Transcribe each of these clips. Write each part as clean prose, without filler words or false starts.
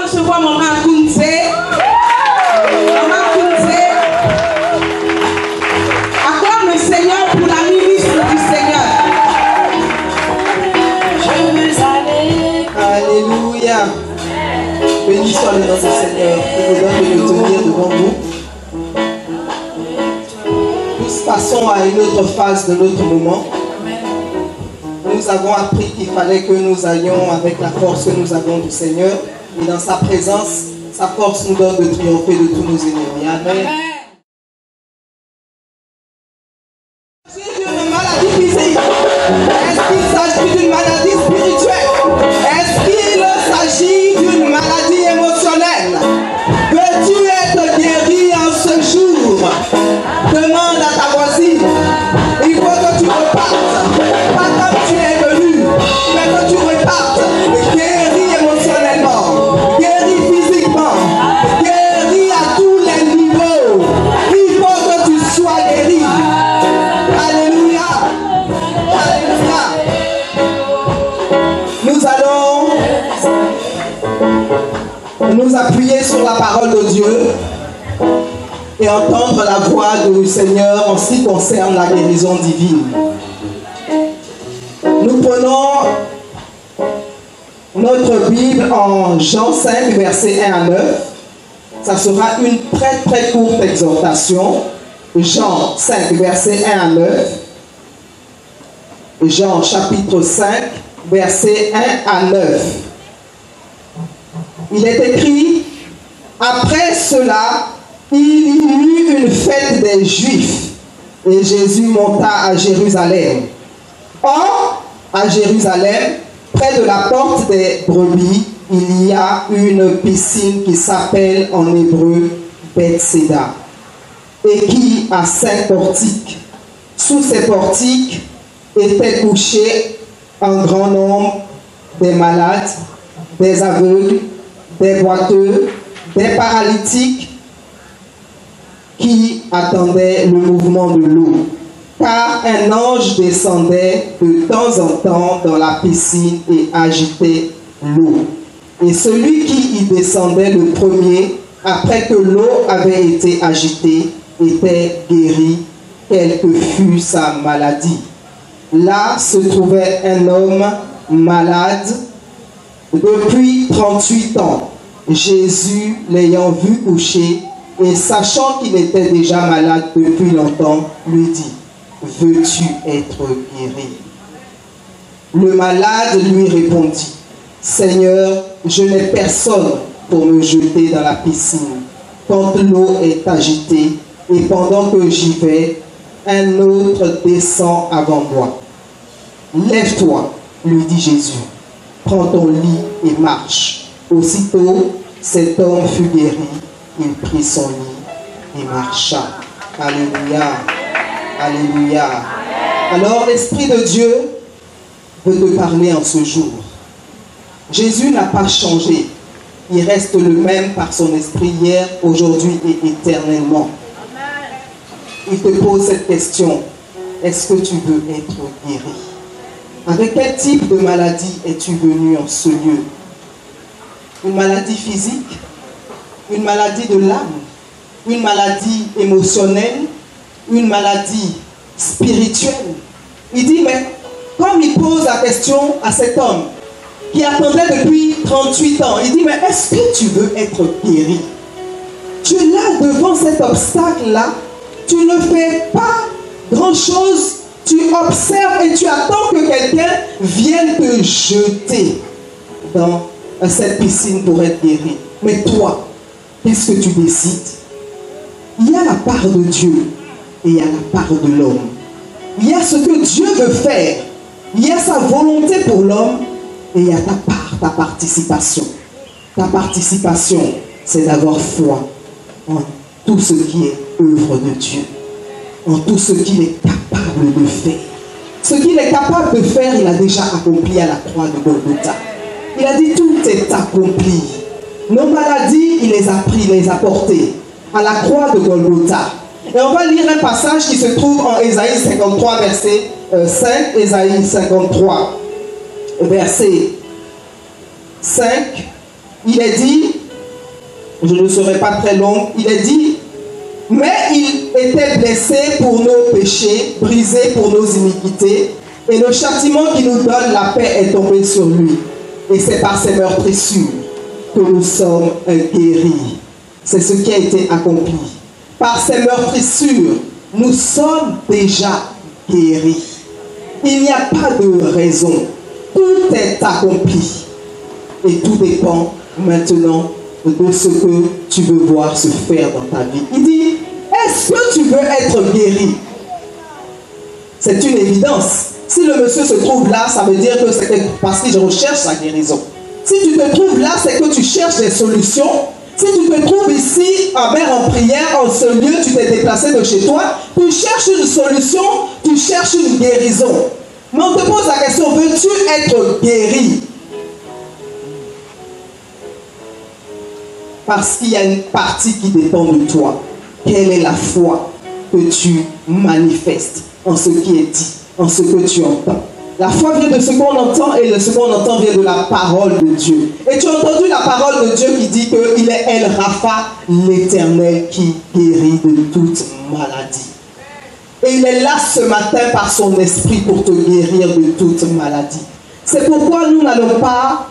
recevoir Maman Kunze. Maman Kunze. Acclame le Seigneur pour la ministre du Seigneur. Je veux aller. Alléluia. Béni soit le nom du Seigneur qui nous donne de nous tenir devant vous. Nous passons à une autre phase de notre moment. Nous avons appris qu'il fallait que nous allions avec la force que nous avons du Seigneur. Et dans sa présence, sa force nous donne de triompher de tous nos ennemis. Amen. D'une maladie physique, est-ce qu'il s'agit d'une maladie spirituelle? Est-ce qu'il s'agit d'une maladie émotionnelle? Veux-tu être guéri en ce jour? Demande à ta voisine. Il faut que tu repartes, pas comme tu es venu, mais que tu repartes guéri émotionnellement, guéri physiquement, guéri à tous les niveaux. Il faut que tu sois guéri. Alléluia. Alléluia. Nous allons nous appuyer sur la parole de Dieu et entendre la voix du Seigneur en ce qui concerne la guérison divine. Nous prenons notre Bible en Jean 5, versets 1 à 9. Ça sera une très très courte exhortation. Jean 5, versets 1 à 9. Jean chapitre 5, versets 1 à 9. Il est écrit: après cela, il y eut une fête des Juifs et Jésus monta à Jérusalem. Or, à Jérusalem, près de la porte des brebis, il y a une piscine qui s'appelle en hébreu Bethséda et qui a 5 portiques. Sous ces portiques étaient couchés un grand nombre des malades, des aveugles, des boiteux, des paralytiques qui attendaient le mouvement de l'eau. Car un ange descendait de temps en temps dans la piscine et agitait l'eau. Et celui qui y descendait le premier, après que l'eau avait été agitée, était guéri, quelle que fût sa maladie. Là se trouvait un homme malade depuis 38 ans. Jésus, l'ayant vu coucher, et sachant qu'il était déjà malade depuis longtemps, lui dit: veux-tu être guéri? Le malade lui répondit: Seigneur, je n'ai personne pour me jeter dans la piscine quand l'eau est agitée, et pendant que j'y vais, un autre descend avant moi. Lève-toi, lui dit Jésus, prends ton lit et marche. Aussitôt, cet homme fut guéri, il prit son lit et marcha. Alléluia. Alléluia. Alors l'Esprit de Dieu veut te parler en ce jour. Jésus n'a pas changé. Il reste le même par son esprit hier, aujourd'hui et éternellement. Il te pose cette question: est-ce que tu veux être guéri? Avec quel type de maladie es-tu venu en ce lieu? Une maladie physique? Une maladie de l'âme? Une maladie émotionnelle? Une maladie spirituelle? Il dit, mais comme il pose la question à cet homme qui attendait depuis 38 ans, il dit, mais est-ce que tu veux être guéri? Tu es là devant cet obstacle-là, tu ne fais pas grand-chose, tu observes et tu attends que quelqu'un vienne te jeter dans cette piscine pour être guéri. Mais toi, qu'est-ce que tu décides? Il y a la part de Dieu et il y a la part de l'homme. Il y a ce que Dieu veut faire, il y a sa volonté pour l'homme et il y a ta part, ta participation. Ta participation, c'est d'avoir foi en tout ce qui est œuvre de Dieu, en tout ce qu'il est capable de faire. Ce qu'il est capable de faire, il a déjà accompli à la croix de Golgotha. Il a dit, tout est accompli. Nos maladies, il les a pris, il les a portées à la croix de Golgotha. Et on va lire un passage qui se trouve en Ésaïe 53, verset 5. Ésaïe 53, verset 5. Il est dit, je ne serai pas très long, il est dit, mais il était blessé pour nos péchés, brisé pour nos iniquités, et le châtiment qui nous donne la paix est tombé sur lui. Et c'est par ses meurtrissures que nous sommes guéris. C'est ce qui a été accompli. Par ses meurtrissures, nous sommes déjà guéris. Il n'y a pas de raison. Tout est accompli. Et tout dépend maintenant de ce que tu veux voir se faire dans ta vie. Il dit, est-ce que tu veux être guéri? C'est une évidence. Si le monsieur se trouve là, ça veut dire que c'est parce qu'il recherche sa guérison. Si tu te trouves là, c'est que tu cherches des solutions. Si tu te trouves ici, en prière, en ce lieu, tu t'es déplacé de chez toi, tu cherches une solution, tu cherches une guérison. Mais on te pose la question, veux-tu être guéri? Parce qu'il y a une partie qui dépend de toi. Quelle est la foi que tu manifestes en ce qui est dit, en ce que tu entends? La foi vient de ce qu'on entend et ce qu'on entend vient de la parole de Dieu. Et tu as entendu la parole de Dieu qui dit qu'il est El Rapha, l'Éternel qui guérit de toute maladie. Et il est là ce matin par son esprit pour te guérir de toute maladie. C'est pourquoi nous n'allons pas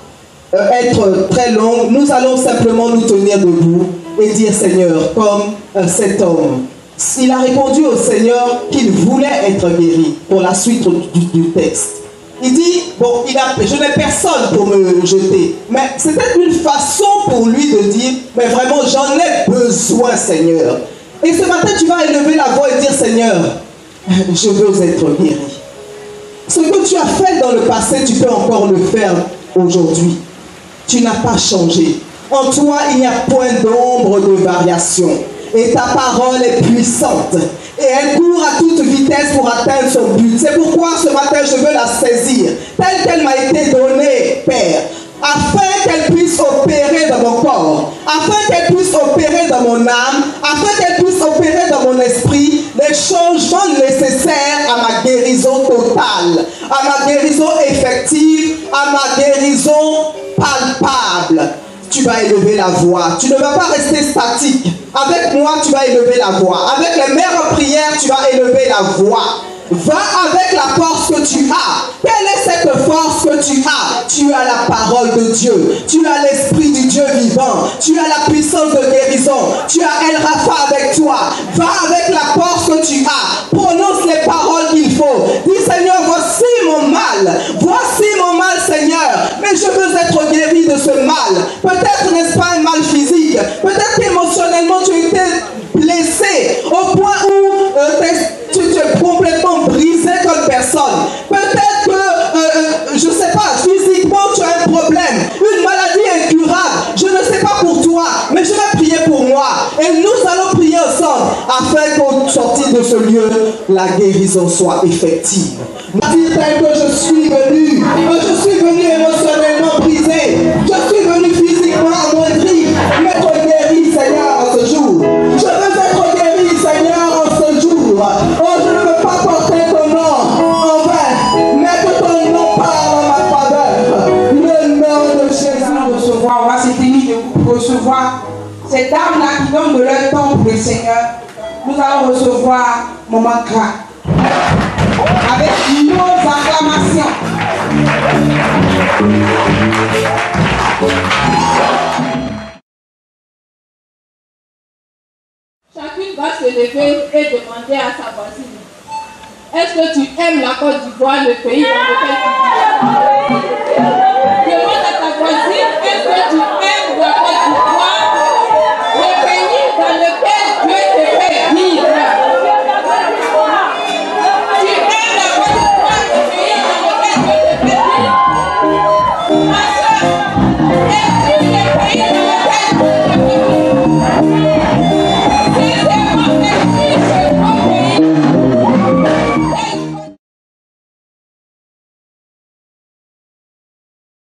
être très longs. Nous allons simplement nous tenir debout et dire Seigneur, comme cet homme. Il a répondu au Seigneur qu'il voulait être guéri pour la suite du texte. Il dit, bon, je n'ai personne pour me jeter. Mais c'était une façon pour lui de dire, mais vraiment, j'en ai besoin, Seigneur. Et ce matin, tu vas élever la voix et dire, Seigneur, je veux être guéri. Ce que tu as fait dans le passé, tu peux encore le faire aujourd'hui. Tu n'as pas changé. En toi, il n'y a point d'ombre de variation. Et ta parole est puissante. Et elle court à toute vitesse pour atteindre son but. C'est pourquoi ce matin, je veux la saisir, telle qu'elle m'a été donnée, Père, afin qu'elle puisse opérer dans mon corps, afin qu'elle puisse opérer dans mon âme, afin qu'elle puisse opérer dans mon esprit les changements nécessaires à ma guérison totale, à ma guérison effective, à ma guérison palpable. Tu vas élever la voix. Tu ne vas pas rester statique. Avec moi, tu vas élever la voix. Avec les mères en prière, tu vas élever la voix. Va avec la force que tu as. Quelle est cette force que tu as? Tu as la parole de Dieu. Tu as l'esprit du Dieu vivant. Tu as la puissance de guérison. Tu as El Rapha avec toi. Va avec la force que tu as. Prononce les paroles qu'il faut. Dis Seigneur, voici mon mal. Voici mon mal, Seigneur. Mais je veux être guéri de ce mal. Peut-être n'est-ce pas un mal physique. Peut-être qu'émotionnellement tu étais blessé au point où tu es complètement brisé comme personne. Peut-être que, je ne sais pas, physiquement tu as un problème, une maladie incurable. Je ne sais pas pour toi, mais je vais prier pour moi. Et nous allons prier ensemble afin qu'au sortir de ce lieu, la guérison soit effective. Dis tel que je suis venu émotionnellement brisé, je suis venu physiquement amoindri, mais être guéri, Seigneur, en ce jour. Je veux être guéri, Seigneur, en ce jour. Oh, je ne veux pas porter ton nom en vain, mais que ton nom parle en ma faveur. Le nom de Jésus. Recevoir, on va se tenir pour recevoir ces dames-là qui donnent de leur temps pour le Seigneur. Nous allons recevoir moment grave avec nos acclamations. Chacune va se lever et demander à sa voisine, est-ce que tu aimes la Côte d'Ivoire, le pays dans lequel tu vis?